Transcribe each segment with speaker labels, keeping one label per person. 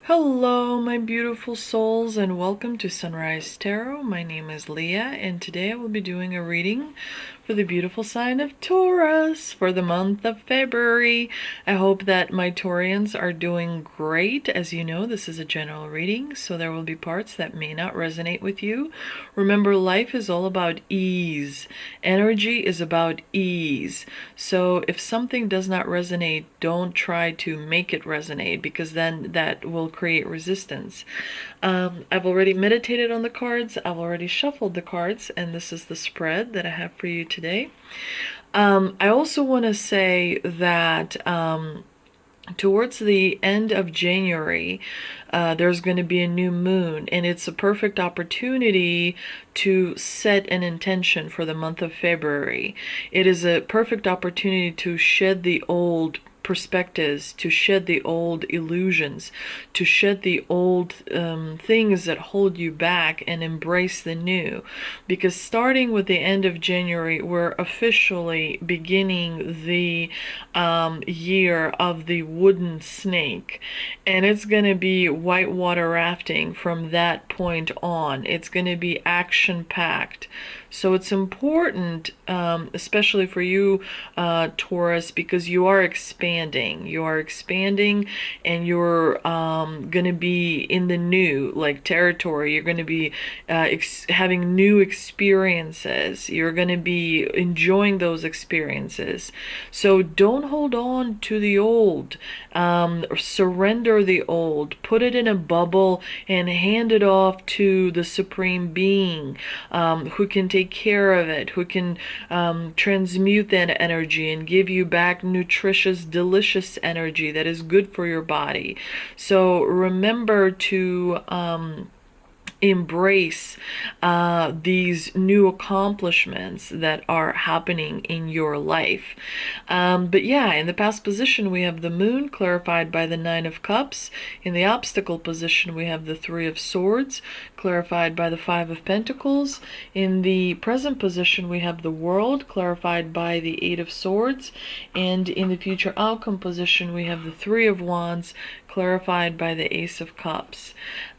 Speaker 1: Hello, my beautiful souls, and welcome to Sunrise Tarot. My name is Leah, and today I will be doing a reading for the beautiful sign of Taurus for the month of February. I hope that my Taurians are doing great. As you know, this is a general reading, so there will be parts that may not resonate with you. Remember, life is all about ease. Energy is about ease. So if something does not resonate, don't try to make it resonate, because then that will create resistance. I've already meditated on the cards. I've already shuffled the cards, and this is the spread that I have for you today. I also want to say that towards the end of January, there's going to be a new moon, and it's a perfect opportunity to set an intention for the month of February. It is a perfect opportunity to shed the old perspectives, to shed the old illusions, to shed the old things that hold you back and embrace the new. Because starting with the end of January, we're officially beginning the year of the wooden snake, and it's going to be whitewater rafting from that point on. It's going to be action packed. So it's important, especially for you, Taurus, because you are expanding. You are expanding, and you're going to be in the new, like, territory. You're going to be having new experiences. You're going to be enjoying those experiences. So don't hold on to the old. Surrender the old. Put it in a bubble and hand it off to the Supreme Being, who can take care of it, who can transmute that energy and give you back nutritious, delicious energy that is good for your body. So remember to embrace these new accomplishments that are happening in your life. But yeah, in the past position we have the moon, clarified by the Nine of Cups. In the obstacle position we have the Three of Swords, clarified by the Five of Pentacles. In the present position we have the World, clarified by the Eight of Swords. And in the future outcome position we have the Three of Wands, clarified by the Ace of Cups.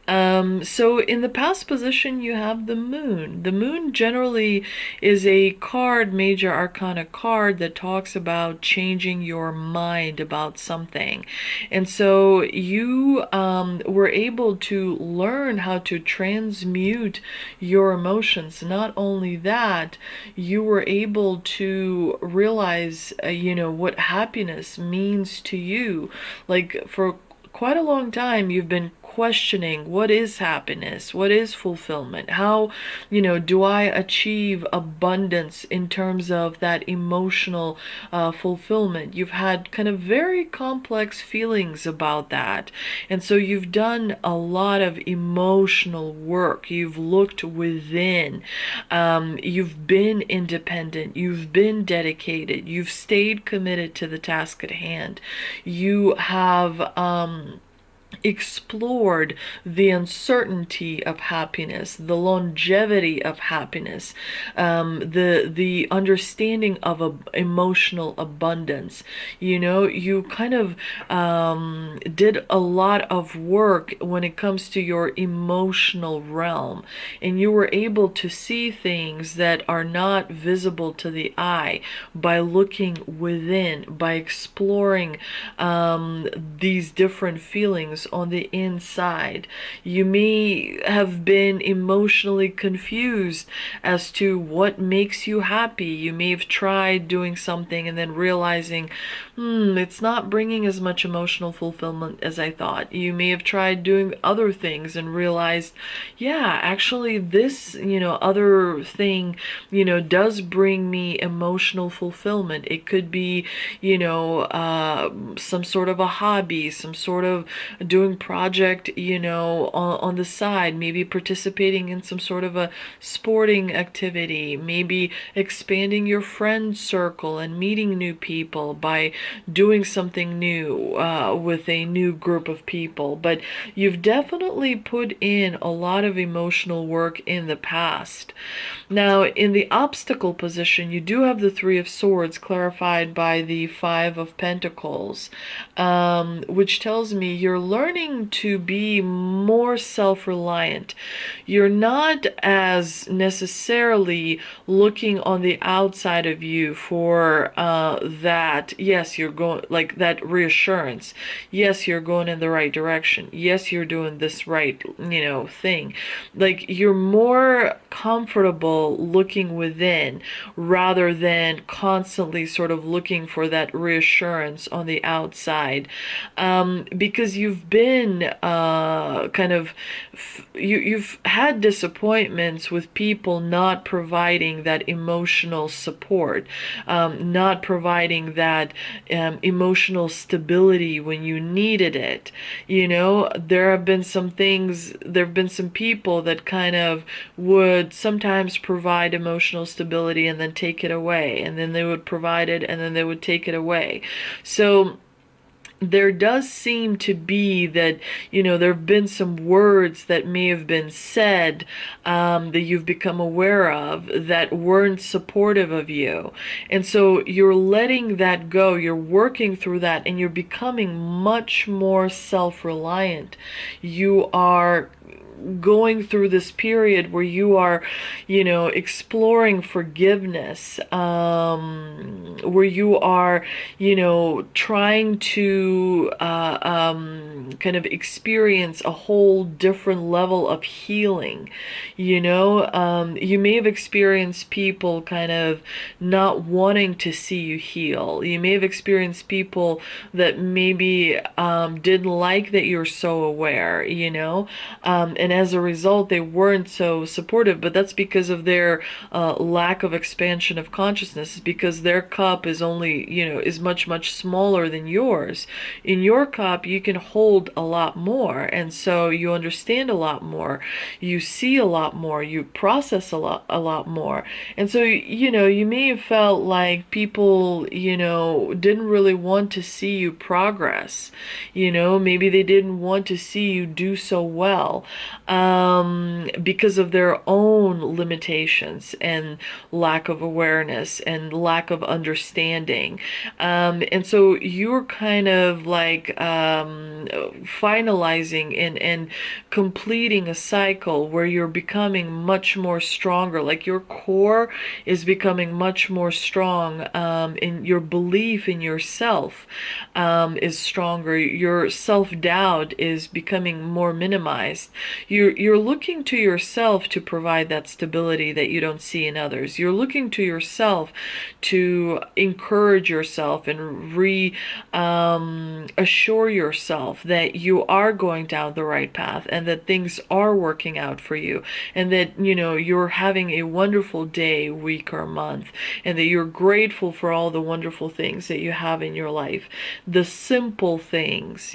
Speaker 1: So in the past position you have the moon. The moon generally is a card, major arcana card, that talks about changing your mind about something. And so you were able to learn how to transmute your emotions. Not only that, you were able to realize, what happiness means to you. Like, for quite a long time you've been questioning, what is happiness, what is fulfillment, how do I achieve abundance in terms of that emotional fulfillment. You've had kind of very complex feelings about that, and so you've done a lot of emotional work. You've looked within, you've been independent, you've been dedicated, you've stayed committed to the task at hand. You have explored the uncertainty of happiness, the longevity of happiness, the understanding of emotional abundance. You kind of did a lot of work when it comes to your emotional realm, and you were able to see things that are not visible to the eye by looking within, by exploring these different feelings on the inside. You may have been emotionally confused as to what makes you happy. You may have tried doing something and then realizing, it's not bringing as much emotional fulfillment as I thought. You may have tried doing other things and realized, yeah, actually this, other thing, does bring me emotional fulfillment. It could be, some sort of a hobby, some sort of doing project, on the side, maybe participating in some sort of a sporting activity, maybe expanding your friend circle and meeting new people by doing something new with a new group of people. But you've definitely put in a lot of emotional work in the past. Now, in the obstacle position, you do have the Three of Swords, clarified by the Five of Pentacles, which tells me you're learning learning to be more self-reliant. You're not as necessarily looking on the outside of you for that, yes, you're going, like that reassurance. Yes, you're going in the right direction. Yes, you're doing this right, thing. Like you're more comfortable looking within rather than constantly sort of looking for that reassurance on the outside, because you've been you've had disappointments with people not providing that emotional support, not providing that emotional stability when you needed it. There have been some things, there have been some people that kind of would sometimes provide emotional stability and then take it away, and then they would provide it and then they would take it away. So there does seem to be that, there have been some words that may have been said, that you've become aware of that weren't supportive of you. And so you're letting that go, you're working through that, and you're becoming much more self-reliant. You are going through this period where you are, exploring forgiveness, where you are, trying to kind of experience a whole different level of healing. You may have experienced people kind of not wanting to see you heal. You may have experienced people that maybe didn't like that you're so aware, and as a result they weren't so supportive, but that's because of their lack of expansion of consciousness, because their cup is only, is much smaller than yours. In your cup you can hold a lot more, and so you understand a lot more, you see a lot more, you process a lot more. And so you may have felt like people didn't really want to see you progress. Maybe they didn't want to see you do so well, because of their own limitations and lack of awareness and lack of understanding. And so you're kind of like finalizing and completing a cycle where you're becoming much more stronger. Like your core is becoming much more strong, in your belief in yourself is stronger. Your self-doubt is becoming more minimized. You're looking to yourself to provide that stability that you don't see in others. You're looking to yourself to encourage yourself and assure yourself that you are going down the right path and that things are working out for you, and that you're having a wonderful day, week, or month, and that you're grateful for all the wonderful things that you have in your life, the simple things.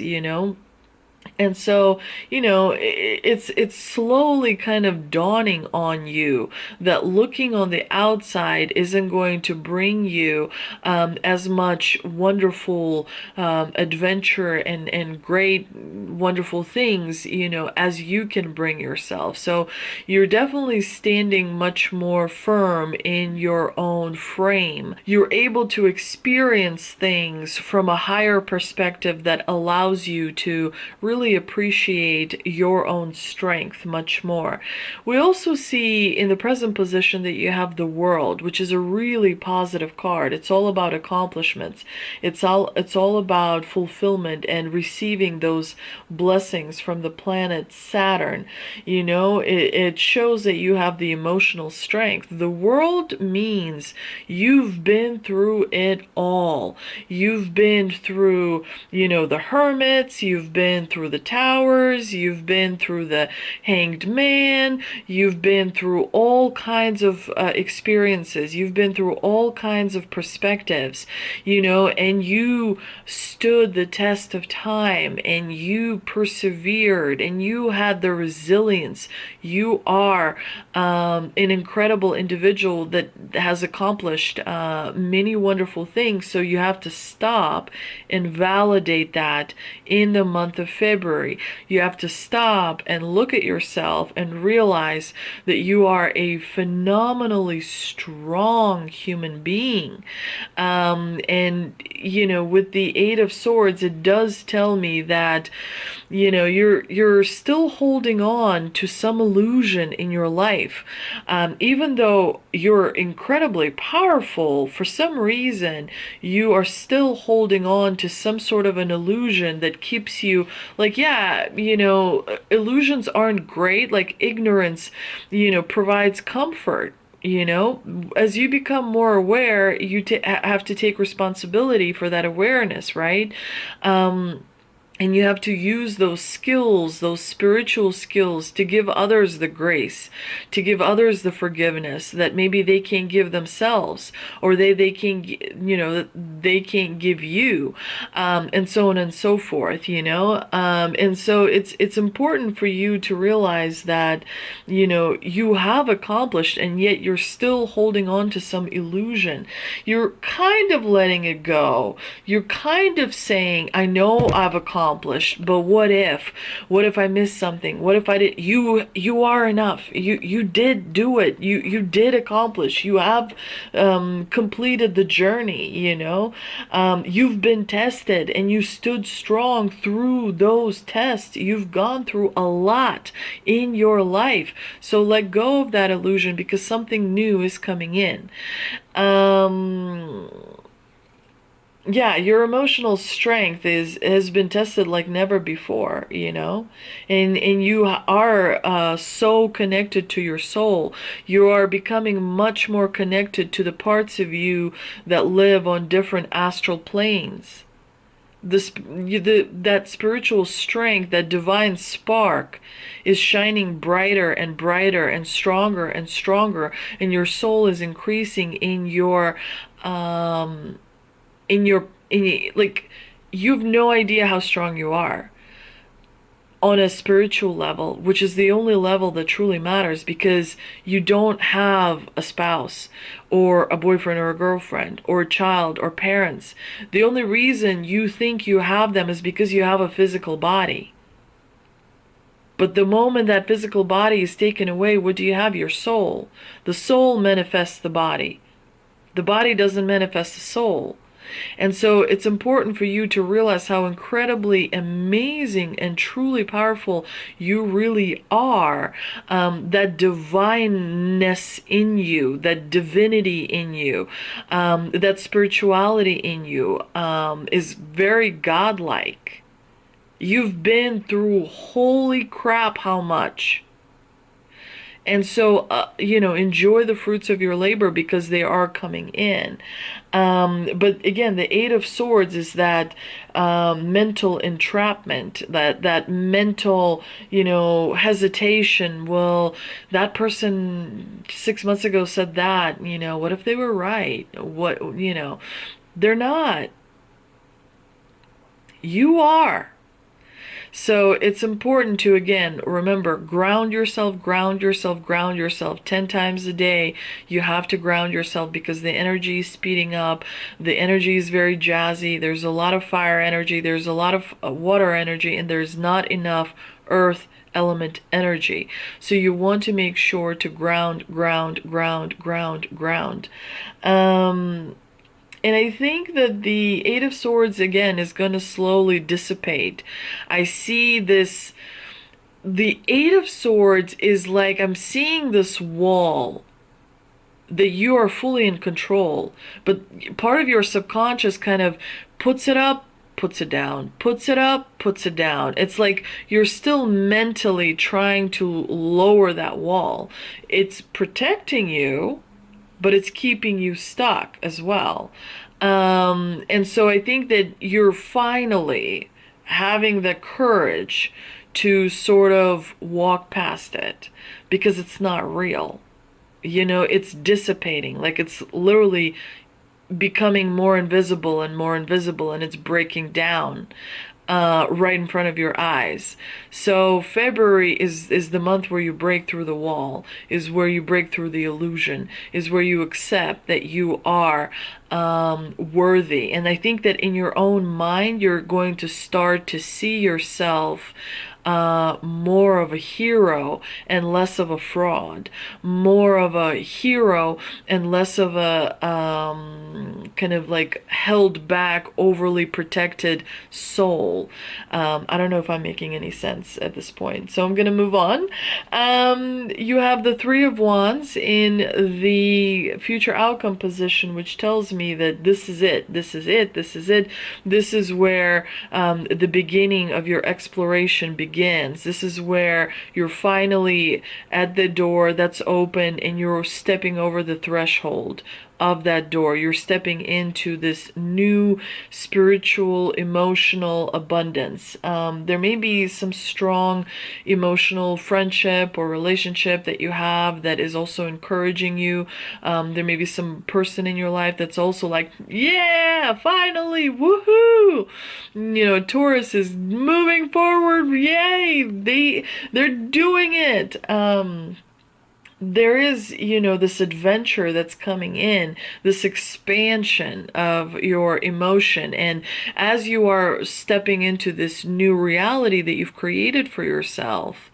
Speaker 1: And so, it's slowly kind of dawning on you that looking on the outside isn't going to bring you as much wonderful adventure and great, wonderful things, as you can bring yourself. So you're definitely standing much more firm in your own frame. You're able to experience things from a higher perspective that allows you to really appreciate your own strength much more. We also see in the present position that you have the World, which is a really positive card. It's all about accomplishments. It's all about fulfillment and receiving those blessings from the planet Saturn. It shows that you have the emotional strength. The World means you've been through it all. You've been through, the hermits, you've been through the towers, you've been through the hanged man, you've been through all kinds of experiences, you've been through all kinds of perspectives, and you stood the test of time, and you persevered, and you had the resilience. You are an incredible individual that has accomplished many wonderful things. So you have to stop and validate that in the month of February. You have to stop and look at yourself and realize that you are a phenomenally strong human being. And with the Eight of Swords, it does tell me that you're still holding on to some illusion in your life. Even though you're incredibly powerful, for some reason you are still holding on to some sort of an illusion that keeps you, like, yeah, illusions aren't great. Like, ignorance, provides comfort. As you become more aware, you have to take responsibility for that awareness, right? And you have to use those skills, those spiritual skills, to give others the grace, to give others the forgiveness that maybe they can't give themselves, or they can't, they can't give you, and so on and so forth. And so it's important for you to realize that, you have accomplished, and yet you're still holding on to some illusion. You're kind of letting it go. You're kind of saying, I know I've accomplished, but what if? What if I missed something? What if I did? You are enough. You did do it. You did accomplish. You have completed the journey. You've been tested, and you stood strong through those tests. You've gone through a lot in your life. So let go of that illusion, because something new is coming in. Yeah, your emotional strength has been tested like never before, and you are so connected to your soul. You are becoming much more connected to the parts of you that live on different astral planes. That spiritual strength, that divine spark, is shining brighter and brighter and stronger, and your soul is increasing um like, you've no idea how strong you are on a spiritual level, which is the only level that truly matters, because you don't have a spouse or a boyfriend or a girlfriend or a child or parents. The only reason you think you have them is because you have a physical body. But the moment that physical body is taken away, what do you have? Your soul. The soul manifests the body. The body doesn't manifest the soul. And so it's important for you to realize how incredibly amazing and truly powerful you really are. That divineness in you, that divinity in you, that spirituality in you, is very godlike. You've been through, holy crap, how much. And so, enjoy the fruits of your labor, because they are coming in. But again, the Eight of Swords is that mental entrapment, that mental, hesitation. Well, that person 6 months ago said that, what if they were right? They're not. You are. So it's important to, again, remember, ground yourself, ground yourself, ground yourself. 10 times a day, you have to ground yourself, because the energy is speeding up. The energy is very jazzy. There's a lot of fire energy. There's a lot of water energy, and there's not enough earth element energy. So you want to make sure to ground, ground, ground, ground, ground. And I think that the Eight of Swords, again, is going to slowly dissipate. I see this, the Eight of Swords is like, I'm seeing this wall that you are fully in control, but part of your subconscious kind of puts it up, puts it down, puts it up, puts it down. It's like you're still mentally trying to lower that wall. It's protecting you, but it's keeping you stuck as well. And so I think that you're finally having the courage to sort of walk past it, because it's not real. It's dissipating. Like, it's literally becoming more invisible and more invisible, and it's breaking down right in front of your eyes. So February is the month where you break through the wall, is where you break through the illusion, is where you accept that you are worthy. And I think that in your own mind, you're going to start to see yourself more of a hero and less of a fraud, more of a hero and less of a kind of like held back, overly protected soul. I don't know if I'm making any sense at this point, so I'm gonna move on. You have the Three of Wands in the future outcome position, which tells me that this is it, this is it, this is it. This is where the beginning of your exploration begins. This is where you're finally at the door that's open and you're stepping over the threshold of that door. You're stepping into this new spiritual, emotional abundance. There may be some strong emotional friendship or relationship that you have that is also encouraging you. There may be some person in your life that's also like, yeah, finally, woohoo! You know, Taurus is moving forward, yay! They're doing it. There is, you know, this adventure that's coming in, this expansion of your emotion. And as you are stepping into this new reality that you've created for yourself,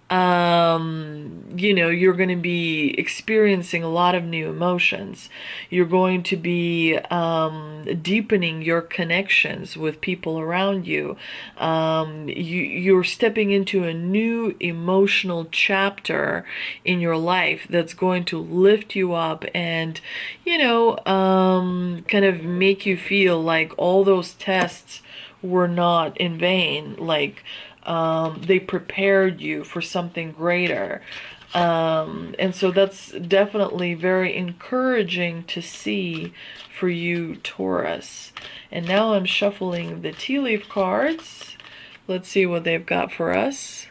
Speaker 1: you know, you're going to be experiencing a lot of new emotions. You're going to be deepening your connections with people around you. You're stepping into a new emotional chapter in your life that's going to lift you up and, you know, kind of make you feel like all those tests were not in vain. Like, they prepared you for something greater. And so that's definitely very encouraging to see for you, Taurus. And now I'm shuffling the tea leaf cards. Let's see what they've got for us.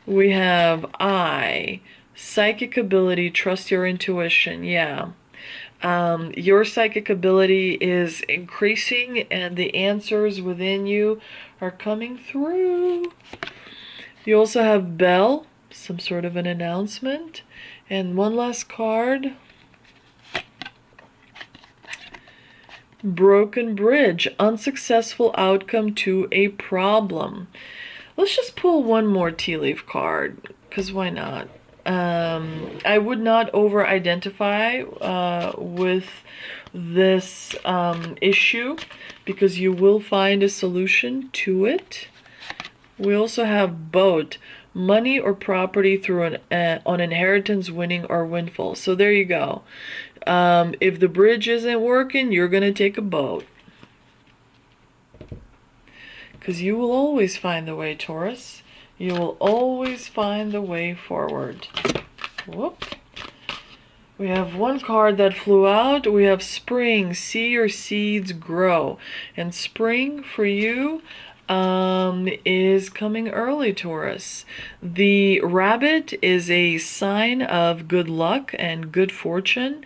Speaker 1: We have I, psychic ability, trust your intuition. Yeah. Your psychic ability is increasing and the answers within you are coming through. You also have bell, some sort of an announcement. And one last card. Broken bridge, unsuccessful outcome to a problem. Let's just pull one more tea leaf card, because why not? I would not over-identify with this issue, because you will find a solution to it. We also have boat, money or property through on inheritance, winning or windfall. So there you go. If the bridge isn't working, you're going to take a boat. Because you will always find the way, Taurus. You will always find the way forward. Whoop. We have one card that flew out. We have spring, see your seeds grow. And spring for you is coming early, Taurus. The rabbit is a sign of good luck and good fortune,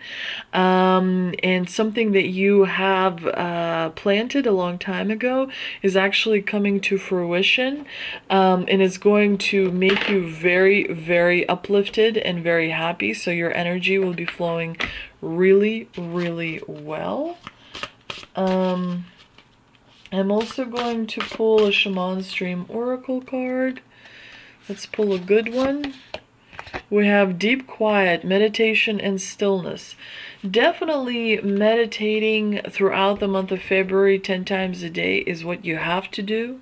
Speaker 1: and something that you have planted a long time ago is actually coming to fruition, and it's going to make you very, very uplifted and very happy. So your energy will be flowing really, really well. I'm also going to pull a Shaman's Dream Oracle card. Let's pull a good one. We have deep quiet, meditation, and stillness. Definitely meditating throughout the month of February 10 times a day is what you have to do.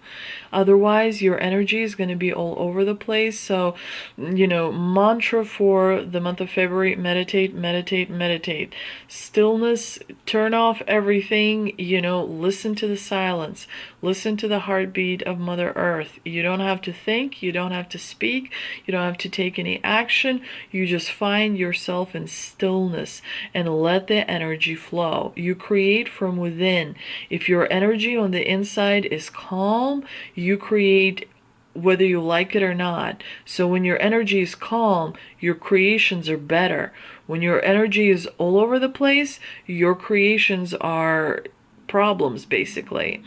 Speaker 1: Otherwise, your energy is going to be all over the place. So, you know, mantra for the month of February, meditate, meditate, meditate. Stillness, turn off everything, you know, listen to the silence. Listen to the heartbeat of Mother Earth. You don't have to think, you don't have to speak, you don't have to take any action. You just find yourself in stillness and let the energy flow. You create from within. If your energy on the inside is calm, you create whether you like it or not. So when your energy is calm, your creations are better. When your energy is all over the place, your creations are problems, basically.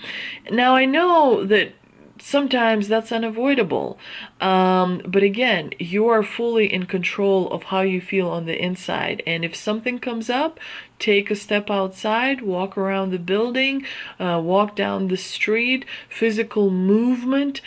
Speaker 1: Now, I know that sometimes that's unavoidable, but again, you are fully in control of how you feel on the inside, and if something comes up, take a step outside, walk around the building, walk down the street. Physical movement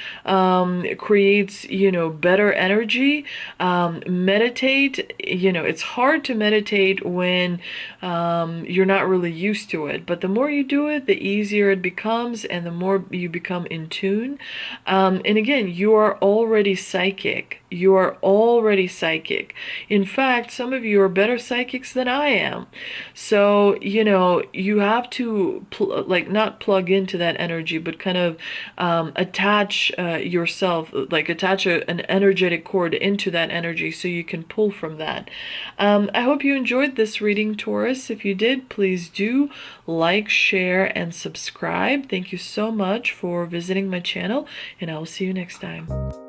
Speaker 1: creates, better energy. Meditate. It's hard to meditate when you're not really used to it, but the more you do it, the easier it becomes, and the more you become in tune. And again, you are already psychic. You are already psychic. In fact, some of you are better psychics than I am. So, you have to not plug into that energy, but kind of attach yourself, attach an energetic cord into that energy so you can pull from that. I hope you enjoyed this reading, Taurus. If you did, please do like, share, and subscribe. Thank you so much for visiting my channel, and I will see you next time.